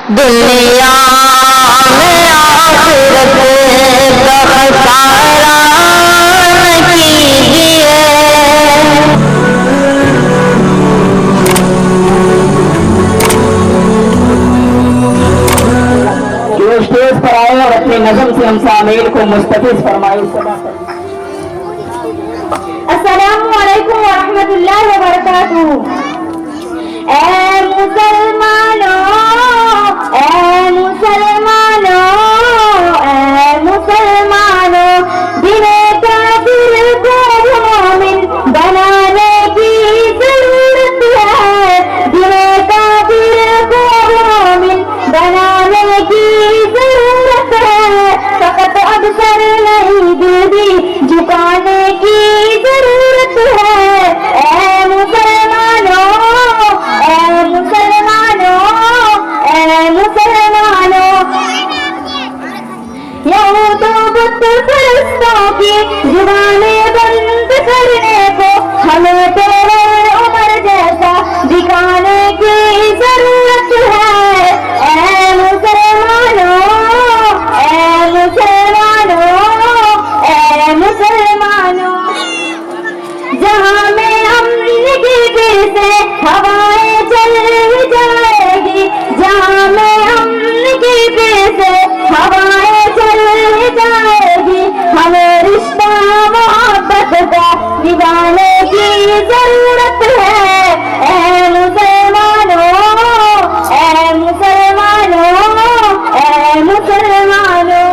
دنیا میں آخرت کا خسارہ نہ کیجیے۔ جو اسٹیج پر آئے اور اپنی نظم سے ہم سامعین کو مستفیض فرمائے۔ السلام علیکم ورحمۃ اللہ وبرکاتہ۔ اے مسلمانوں، اے مسلمانوں، اے مسلمانوں، دل کافر کو مومن بنانے کی ضرورت ہے، دل کافر کو مومن بنانے کی ضرورت ہے، فقط اب سر نہیں دل بھی جھکانے کی ضرورت ہے۔ اے مسلمانوں، اے مسلمانوں، اے مسلمانوں، یہود و بت پرستوں کی زبانیں بند کرنے کو ہمیں تیرے عمر جیسا دکھانے کی ضرورت ہے۔ اے مسلمانوں، اے مسلمانوں، اے مسلمانوں، جہاں میں امن کی پھر سے ہوائیں چل جائے گی، جہاں میں امن کی پھر سے ہوائیں چل جائے گی، ہمیں رشتہ محبت کا نبھانے کی ضرورت ہے۔ اے مسلمانوں، اے مسلمانوں، اے مسلمانوں،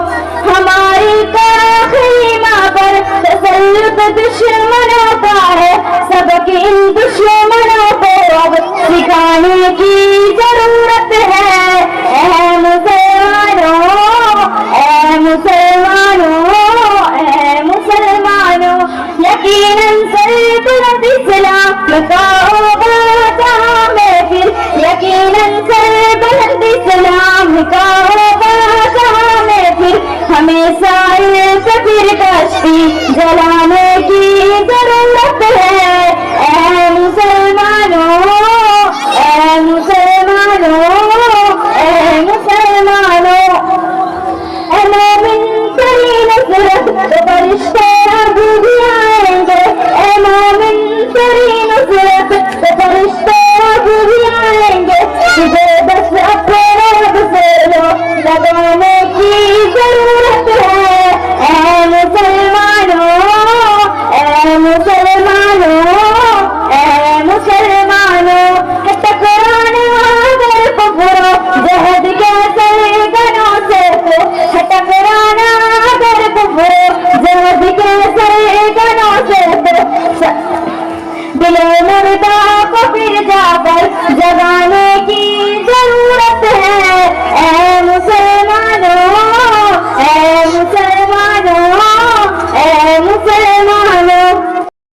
ہماری آخری پر تسلط دشمنوں کا ہے، سبق ان دشمنوں کو اب سکھانے کی ضرورت ہے۔ اے مسلمانوں، اے مسلمانوں، اے مسلمانوں، یقیناً سربلند اسلام کا ہوگا جہاں میں پھر، یقیناً سربلند اسلام کا ہوگا جہاں میں پھر، ہمیں سائر پھر کشتی جلانے کی ضرورت ہے۔ اے مسلمانوں، اے مسلمانوں، اے مسلمانوں، اے مومن تیری نصرت تو فرشتے اب بھی آئیں گے، اے مومن تیری نصرت تو فرشتے اب بھی آئیں گے، تجھے بس اپنے رب سے لو لگانے کی ضرورت